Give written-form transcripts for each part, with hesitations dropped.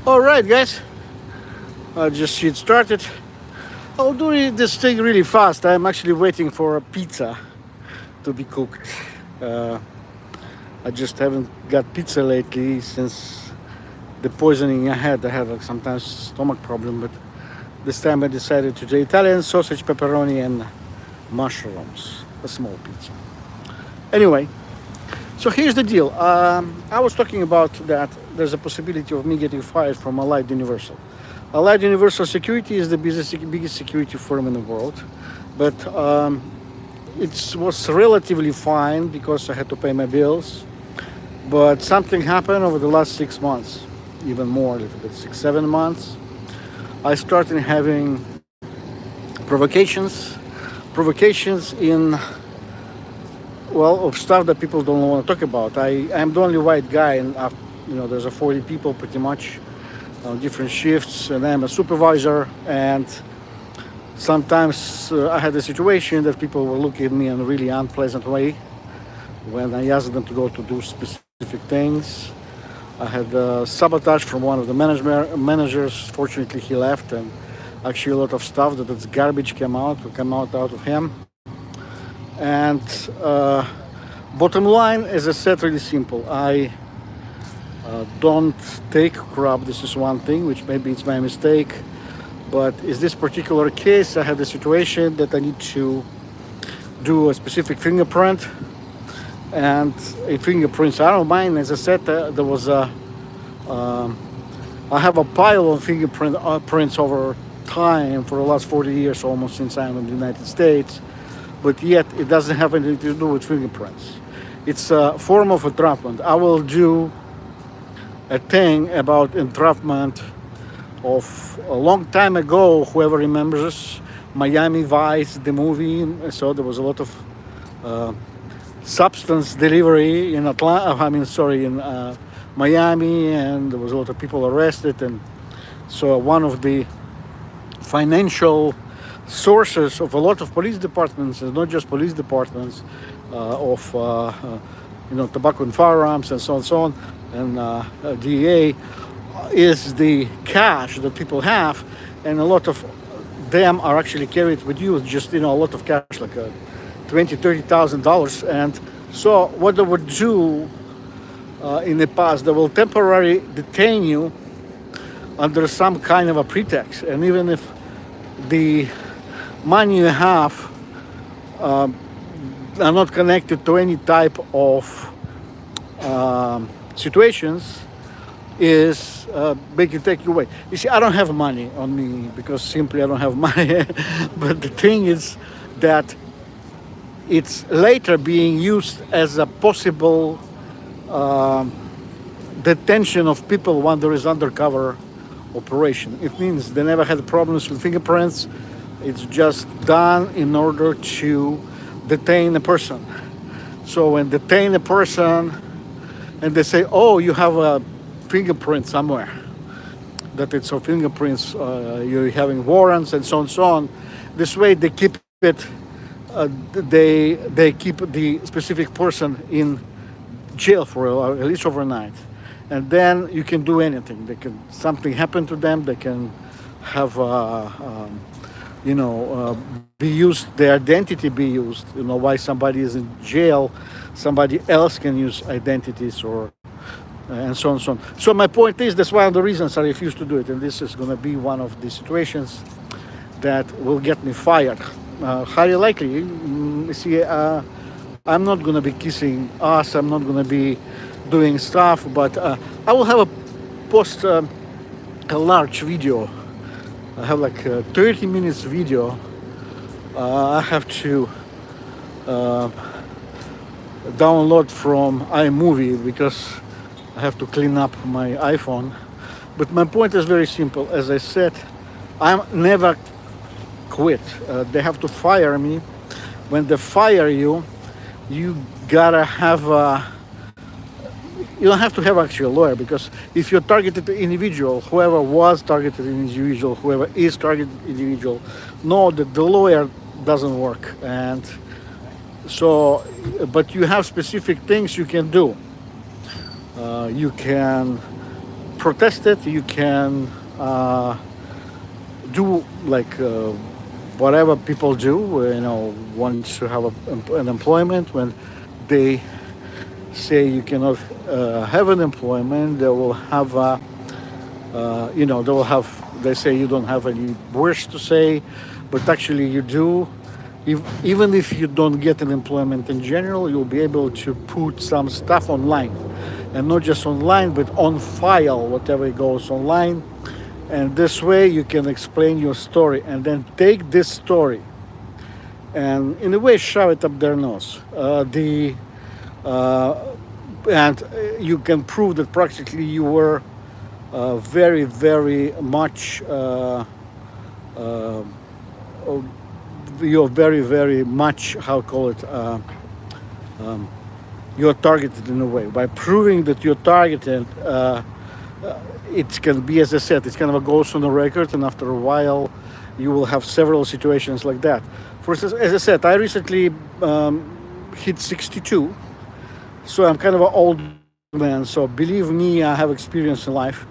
All right, guys. I'll just get started. I'll do this thing really fast. I'm actually waiting for a pizza to be cooked. Uh, I just haven't got pizza lately since the poisoning I had. I had like sometimes stomach problem, but this time I decided to do Italian sausage, pepperoni, and mushrooms. A small pizza. Anyway, so here's the deal. I was talking about that there's a possibility of me getting fired from Allied Universal. Allied Universal Security is the biggest security firm in the world, but it was relatively fine because I had to pay my bills. But something happened over the last 6 months, even more, a little bit, 6, 7 months. I started having provocations in of stuff that people don't want to talk about. I'm the only white guy, and there's a 40 people pretty much on different shifts, and I'm a supervisor. And sometimes I had a situation that people were looking at me in a really unpleasant way when I asked them to go to do specific things. I had sabotage from one of the managers. Fortunately, he left, and actually a lot of stuff that's garbage came out of him. And bottom line, as I said, really simple. I don't take crap. This is one thing, which maybe it's my mistake. But in this particular case, I had a situation that I need to do a specific fingerprint. And a fingerprints, I don't mind. As I said, there was I have a pile of prints over time for the last 40 years, almost since I'm in the United States. But yet it doesn't have anything to do with fingerprints. It's a form of entrapment. I will do a thing about entrapment of a long time ago. Whoever remembers Miami Vice, the movie, so there was a lot of substance delivery in in Miami, and there was a lot of people arrested. And so one of the financial sources of a lot of police departments, and not just police departments, tobacco and firearms and so on, and DEA, is the cash that people have, and a lot of them are actually carried with you. Just a lot of cash, like $20,000-$30,000, and so what they would do in the past, they will temporarily detain you under some kind of a pretext, and even if the money you have are not connected to any type of situations, is they can take you away. You see, I don't have money on me because simply I don't have money. But the thing is that it's later being used as a possible detention of people when there is undercover operation. It means they never had problems with fingerprints. It's just done in order to detain a person. So when detain a person and they say, oh, you have a fingerprint somewhere, that it's of fingerprints, you're having warrants and so on. This way they keep it, they keep the specific person in jail for at least overnight. And then you can do anything. Something happen to them, they can have be used, their identity be used. Why somebody is in jail, somebody else can use identities or and so on and so on. So my point is, that's one of the reasons I refuse to do it, and this is going to be one of the situations that will get me fired. Highly likely. I'm not going to be kissing ass. I'm not going to be doing stuff, but I will have a post a large video. I have like a 30 minutes video. I have to download from iMovie because I have to clean up my iPhone. But my point is very simple. As I said, I'm never quit. They have to fire me. When they fire you, you gotta have you don't have to have actually a lawyer, because if you're targeted individual, whoever was targeted individual, whoever is targeted individual, know that the lawyer doesn't work. And so, but you have specific things you can do. You can protest it. You can do like whatever people do. Once you have an employment, when they say you cannot have an employment, they will have they will have, they say you don't have any words to say, but actually you do. Even if you don't get an employment in general, you'll be able to put some stuff online, and not just online, but on file, whatever goes online. And this way you can explain your story, and then take this story and in a way shove it up their nose. And you can prove that practically you were very, very much you're very, very much, how call it, you're targeted in a way. By proving that you're targeted, it can be, as I said, it's kind of a goes on the record, and after a while you will have several situations like that. For instance, as I said, I recently hit 62, so I'm kind of an old man. So believe me, I have experience in life.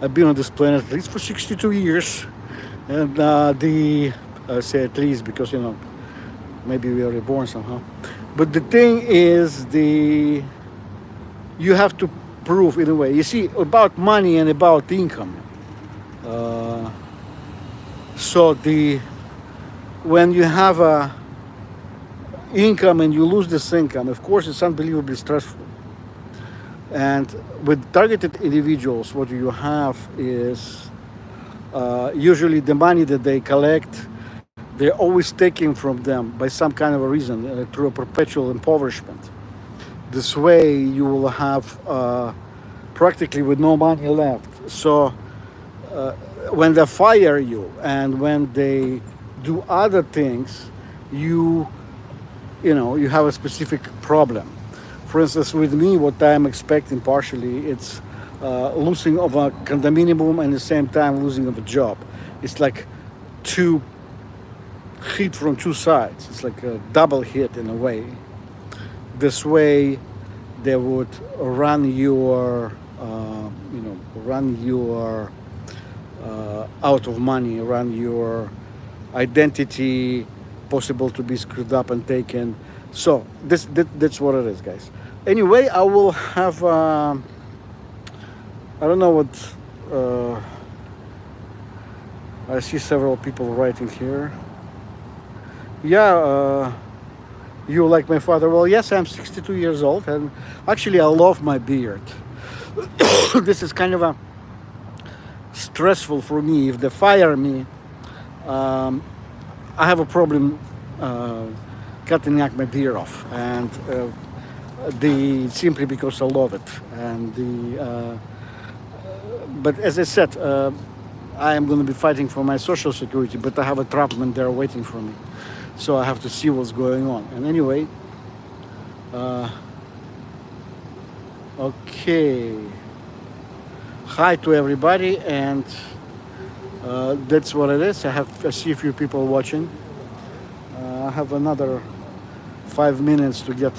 I've been on this planet at least for 62 years, and I say at least because maybe we are reborn somehow. But the thing is, you have to prove in a way. You see, about money and about income. So when you have a income and you lose this income, of course, it's unbelievably stressful. And with targeted individuals, what you have is usually the money that they collect, they're always taking from them by some kind of a reason, through a perpetual impoverishment. This way you will have practically with no money left. So when they fire you and when they do other things, you have a specific problem. For instance, with me, what I'm expecting partially, it's losing of a condominium and at the same time losing of a job. It's like two hit from two sides. It's like a double hit in a way. This way, they would run your, out of money, run your identity, possible to be screwed up and taken. So that's what it is, guys. Anyway, I will have, I don't know what, I see several people writing here. Yeah, you like my father? Well, yes, I'm 62 years old, and actually I love my beard. This is kind of a stressful for me. If they fire me, I have a problem cutting my beard off, and simply because I love it. And but as I said, I am going to be fighting for my social security, but I have a trapman there waiting for me. So I have to see what's going on. And anyway, okay. Hi to everybody, and that's what it is. I see a few people watching. I have another 5 minutes to get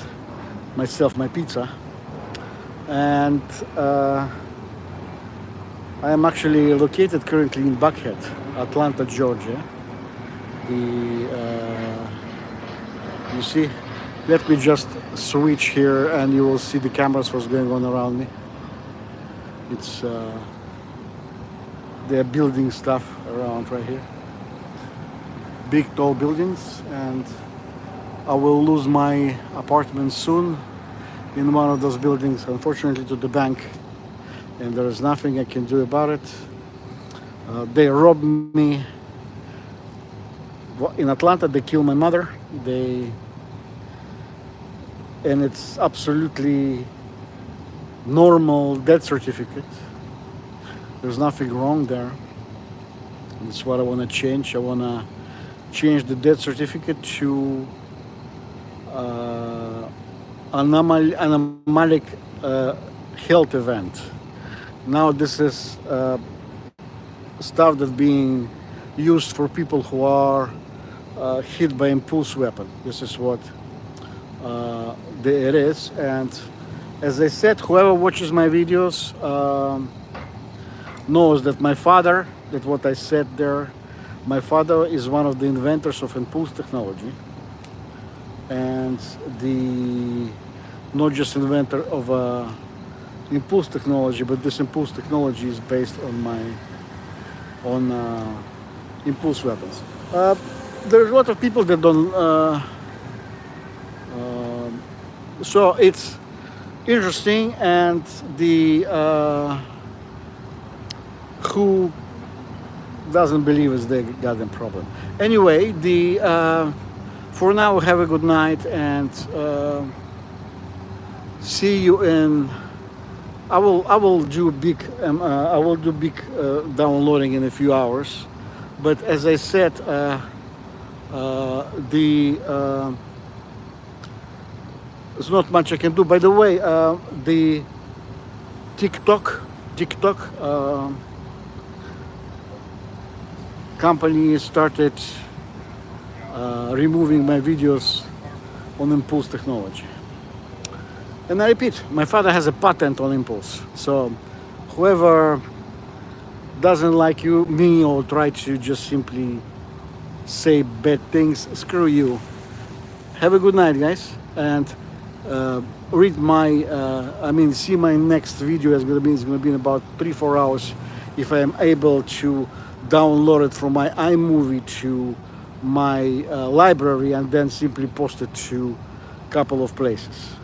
myself my pizza. And I am actually located currently in Buckhead, Atlanta, Georgia. You see, let me just switch here and you will see the cameras, what's going on around me. It's they're building stuff around right here, big tall buildings, and I will lose my apartment soon in one of those buildings, unfortunately, to the bank, and there is nothing I can do about it. They robbed me in Atlanta. They killed my mother. And it's absolutely normal death certificate. There's nothing wrong there. That's what I want to change. I want to change the death certificate to anomalic health event. Now this is stuff that's being used for people who are hit by impulse weapon. This is what it is. And as I said, whoever watches my videos, knows that my father, that what I said there, my father is one of the inventors of impulse technology, and the not just inventor of impulse technology, but this impulse technology is based on my on impulse weapons. There's a lot of people that don't. So it's interesting, and the who doesn't believe is the goddamn problem. Anyway, the for now, have a good night, and see you in. I will do big downloading in a few hours, but as I said, the there's not much I can do. By the way, the TikTok company started removing my videos on impulse technology. And I repeat, my father has a patent on impulse. So whoever doesn't like me, or try to just simply say bad things, screw you. Have a good night, guys, and read see my next video. It's gonna be in about 3-4 hours, if I am able to download it from my iMovie to my library, and then simply post it to a couple of places.